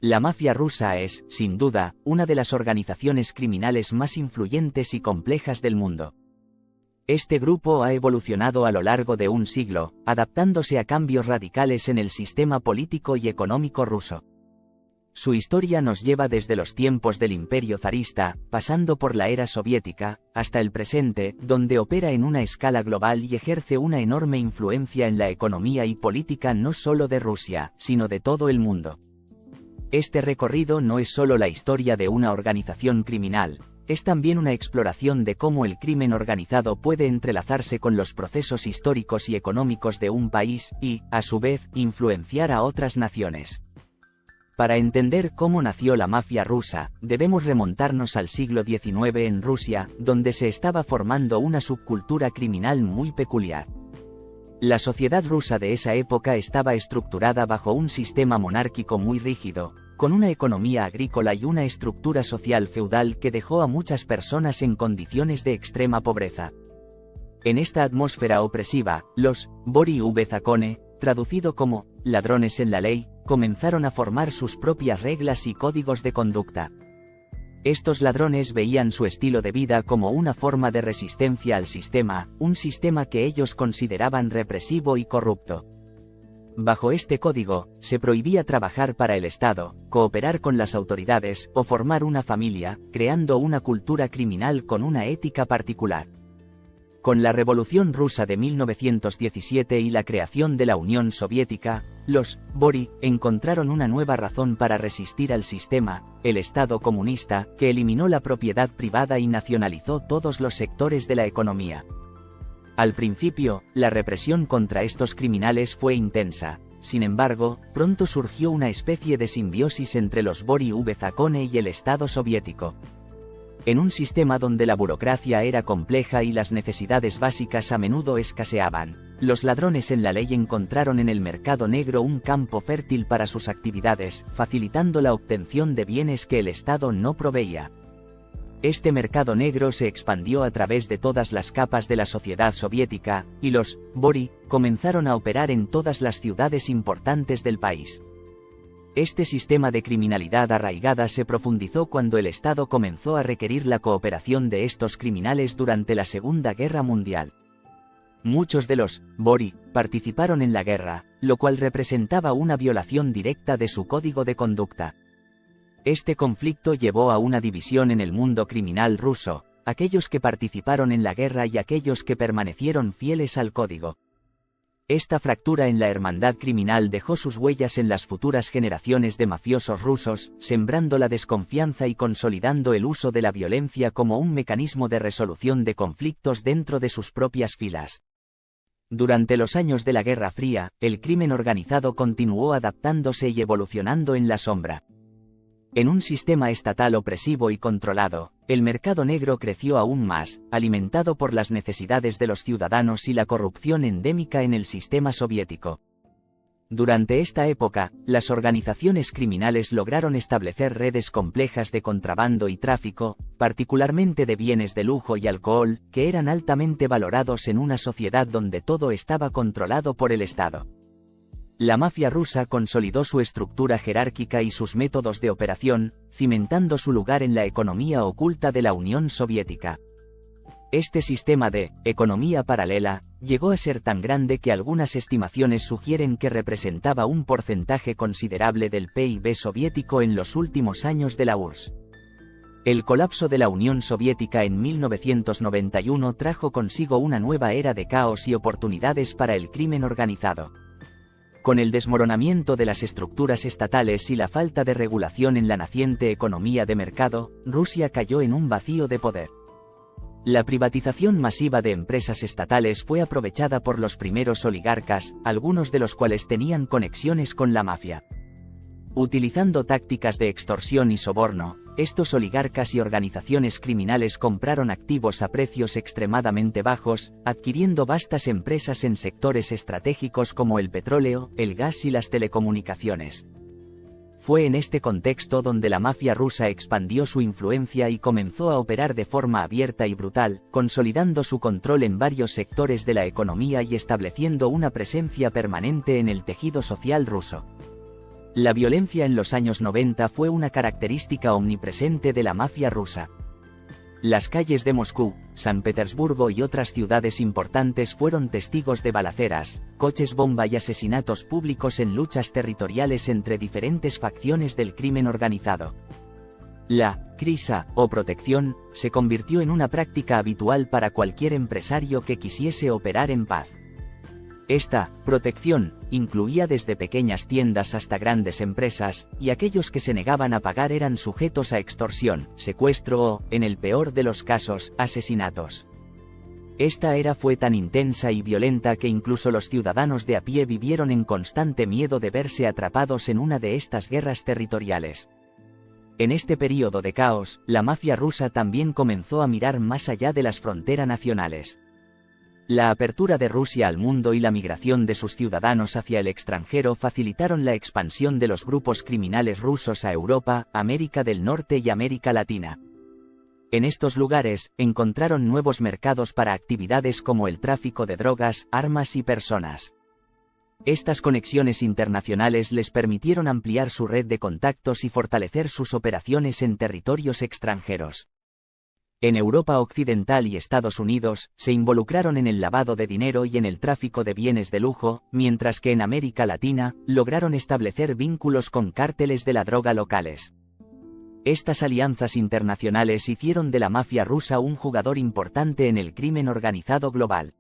La mafia rusa es, sin duda, una de las organizaciones criminales más influyentes y complejas del mundo. Este grupo ha evolucionado a lo largo de un siglo, adaptándose a cambios radicales en el sistema político y económico ruso. Su historia nos lleva desde los tiempos del Imperio zarista, pasando por la era soviética, hasta el presente, donde opera en una escala global y ejerce una enorme influencia en la economía y política no solo de Rusia, sino de todo el mundo. Este recorrido no es solo la historia de una organización criminal, es también una exploración de cómo el crimen organizado puede entrelazarse con los procesos históricos y económicos de un país y, a su vez, influenciar a otras naciones. Para entender cómo nació la mafia rusa, debemos remontarnos al siglo XIX en Rusia, donde se estaba formando una subcultura criminal muy peculiar. La sociedad rusa de esa época estaba estructurada bajo un sistema monárquico muy rígido, con una economía agrícola y una estructura social feudal que dejó a muchas personas en condiciones de extrema pobreza. En esta atmósfera opresiva, los Bori v Zakone, traducido como ladrones en la ley, comenzaron a formar sus propias reglas y códigos de conducta. Estos ladrones veían su estilo de vida como una forma de resistencia al sistema, un sistema que ellos consideraban represivo y corrupto. Bajo este código, se prohibía trabajar para el Estado, cooperar con las autoridades o formar una familia, creando una cultura criminal con una ética particular. Con la Revolución Rusa de 1917 y la creación de la Unión Soviética, los Bori encontraron una nueva razón para resistir al sistema, el Estado comunista, que eliminó la propiedad privada y nacionalizó todos los sectores de la economía. Al principio, la represión contra estos criminales fue intensa, sin embargo, pronto surgió una especie de simbiosis entre los Bori v Zakone y el Estado soviético. En un sistema donde la burocracia era compleja y las necesidades básicas a menudo escaseaban, los ladrones en la ley encontraron en el mercado negro un campo fértil para sus actividades, facilitando la obtención de bienes que el Estado no proveía. Este mercado negro se expandió a través de todas las capas de la sociedad soviética, y los Bori comenzaron a operar en todas las ciudades importantes del país. Este sistema de criminalidad arraigada se profundizó cuando el Estado comenzó a requerir la cooperación de estos criminales durante la Segunda Guerra Mundial. Muchos de los Bori participaron en la guerra, lo cual representaba una violación directa de su código de conducta. Este conflicto llevó a una división en el mundo criminal ruso, aquellos que participaron en la guerra y aquellos que permanecieron fieles al código. Esta fractura en la hermandad criminal dejó sus huellas en las futuras generaciones de mafiosos rusos, sembrando la desconfianza y consolidando el uso de la violencia como un mecanismo de resolución de conflictos dentro de sus propias filas. Durante los años de la Guerra Fría, el crimen organizado continuó adaptándose y evolucionando en la sombra. En un sistema estatal opresivo y controlado, el mercado negro creció aún más, alimentado por las necesidades de los ciudadanos y la corrupción endémica en el sistema soviético. Durante esta época, las organizaciones criminales lograron establecer redes complejas de contrabando y tráfico, particularmente de bienes de lujo y alcohol, que eran altamente valorados en una sociedad donde todo estaba controlado por el Estado. La mafia rusa consolidó su estructura jerárquica y sus métodos de operación, cimentando su lugar en la economía oculta de la Unión Soviética. Este sistema de economía paralela llegó a ser tan grande que algunas estimaciones sugieren que representaba un porcentaje considerable del PIB soviético en los últimos años de la URSS. El colapso de la Unión Soviética en 1991 trajo consigo una nueva era de caos y oportunidades para el crimen organizado. Con el desmoronamiento de las estructuras estatales y la falta de regulación en la naciente economía de mercado, Rusia cayó en un vacío de poder. La privatización masiva de empresas estatales fue aprovechada por los primeros oligarcas, algunos de los cuales tenían conexiones con la mafia. Utilizando tácticas de extorsión y soborno, estos oligarcas y organizaciones criminales compraron activos a precios extremadamente bajos, adquiriendo vastas empresas en sectores estratégicos como el petróleo, el gas y las telecomunicaciones. Fue en este contexto donde la mafia rusa expandió su influencia y comenzó a operar de forma abierta y brutal, consolidando su control en varios sectores de la economía y estableciendo una presencia permanente en el tejido social ruso. La violencia en los años 90 fue una característica omnipresente de la mafia rusa. Las calles de Moscú, San Petersburgo y otras ciudades importantes fueron testigos de balaceras, coches bomba y asesinatos públicos en luchas territoriales entre diferentes facciones del crimen organizado. La krisa, o protección, se convirtió en una práctica habitual para cualquier empresario que quisiese operar en paz. Esta protección incluía desde pequeñas tiendas hasta grandes empresas, y aquellos que se negaban a pagar eran sujetos a extorsión, secuestro o, en el peor de los casos, asesinatos. Esta era fue tan intensa y violenta que incluso los ciudadanos de a pie vivieron en constante miedo de verse atrapados en una de estas guerras territoriales. En este período de caos, la mafia rusa también comenzó a mirar más allá de las fronteras nacionales. La apertura de Rusia al mundo y la migración de sus ciudadanos hacia el extranjero facilitaron la expansión de los grupos criminales rusos a Europa, América del Norte y América Latina. En estos lugares, encontraron nuevos mercados para actividades como el tráfico de drogas, armas y personas. Estas conexiones internacionales les permitieron ampliar su red de contactos y fortalecer sus operaciones en territorios extranjeros. En Europa Occidental y Estados Unidos, se involucraron en el lavado de dinero y en el tráfico de bienes de lujo, mientras que en América Latina, lograron establecer vínculos con cárteles de la droga locales. Estas alianzas internacionales hicieron de la mafia rusa un jugador importante en el crimen organizado global.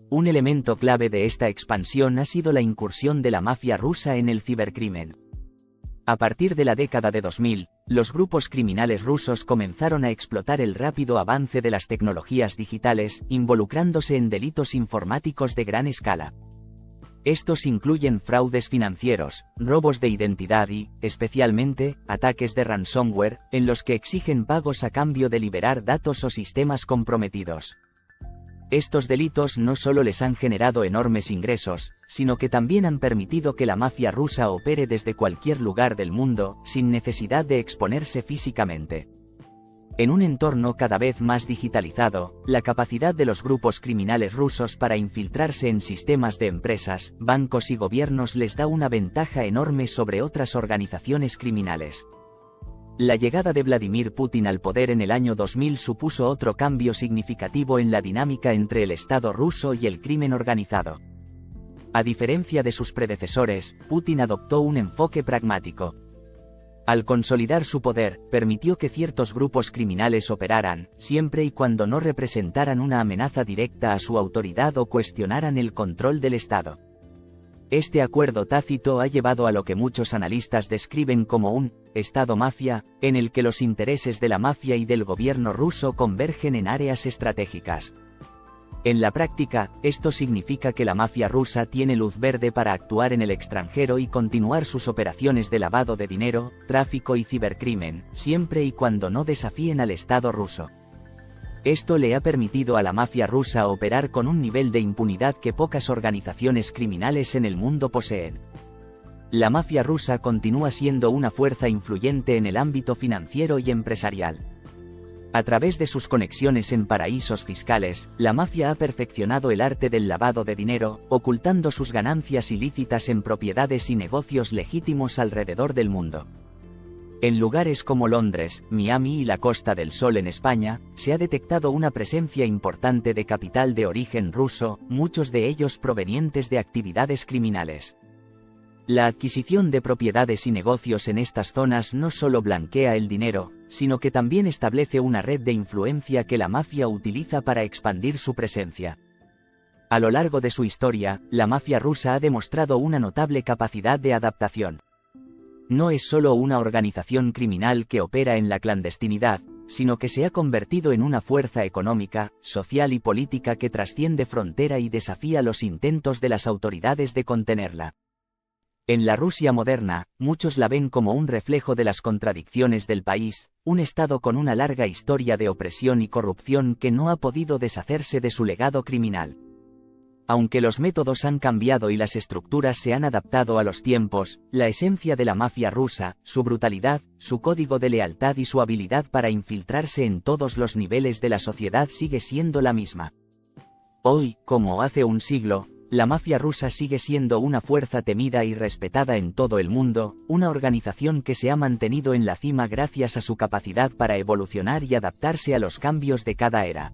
Un elemento clave de esta expansión ha sido la incursión de la mafia rusa en el cibercrimen. A partir de la década de 2000, los grupos criminales rusos comenzaron a explotar el rápido avance de las tecnologías digitales, involucrándose en delitos informáticos de gran escala. Estos incluyen fraudes financieros, robos de identidad y, especialmente, ataques de ransomware, en los que exigen pagos a cambio de liberar datos o sistemas comprometidos. Estos delitos no solo les han generado enormes ingresos, sino que también han permitido que la mafia rusa opere desde cualquier lugar del mundo, sin necesidad de exponerse físicamente. En un entorno cada vez más digitalizado, la capacidad de los grupos criminales rusos para infiltrarse en sistemas de empresas, bancos y gobiernos les da una ventaja enorme sobre otras organizaciones criminales. La llegada de Vladimir Putin al poder en el año 2000 supuso otro cambio significativo en la dinámica entre el Estado ruso y el crimen organizado. A diferencia de sus predecesores, Putin adoptó un enfoque pragmático. Al consolidar su poder, permitió que ciertos grupos criminales operaran, siempre y cuando no representaran una amenaza directa a su autoridad o cuestionaran el control del Estado. Este acuerdo tácito ha llevado a lo que muchos analistas describen como un Estado mafia, en el que los intereses de la mafia y del gobierno ruso convergen en áreas estratégicas. En la práctica, esto significa que la mafia rusa tiene luz verde para actuar en el extranjero y continuar sus operaciones de lavado de dinero, tráfico y cibercrimen, siempre y cuando no desafíen al Estado ruso. Esto le ha permitido a la mafia rusa operar con un nivel de impunidad que pocas organizaciones criminales en el mundo poseen. La mafia rusa continúa siendo una fuerza influyente en el ámbito financiero y empresarial. A través de sus conexiones en paraísos fiscales, la mafia ha perfeccionado el arte del lavado de dinero, ocultando sus ganancias ilícitas en propiedades y negocios legítimos alrededor del mundo. En lugares como Londres, Miami y la Costa del Sol en España, se ha detectado una presencia importante de capital de origen ruso, muchos de ellos provenientes de actividades criminales. La adquisición de propiedades y negocios en estas zonas no solo blanquea el dinero, sino que también establece una red de influencia que la mafia utiliza para expandir su presencia. A lo largo de su historia, la mafia rusa ha demostrado una notable capacidad de adaptación. No es solo una organización criminal que opera en la clandestinidad, sino que se ha convertido en una fuerza económica, social y política que trasciende frontera y desafía los intentos de las autoridades de contenerla. En la Rusia moderna, muchos la ven como un reflejo de las contradicciones del país, un Estado con una larga historia de opresión y corrupción que no ha podido deshacerse de su legado criminal. Aunque los métodos han cambiado y las estructuras se han adaptado a los tiempos, la esencia de la mafia rusa, su brutalidad, su código de lealtad y su habilidad para infiltrarse en todos los niveles de la sociedad sigue siendo la misma. Hoy, como hace un siglo, La mafia rusa sigue siendo una fuerza temida y respetada en todo el mundo, una organización que se ha mantenido en la cima gracias a su capacidad para evolucionar y adaptarse a los cambios de cada era.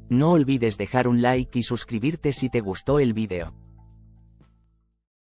No olvides dejar un like y suscribirte si te gustó el vídeo.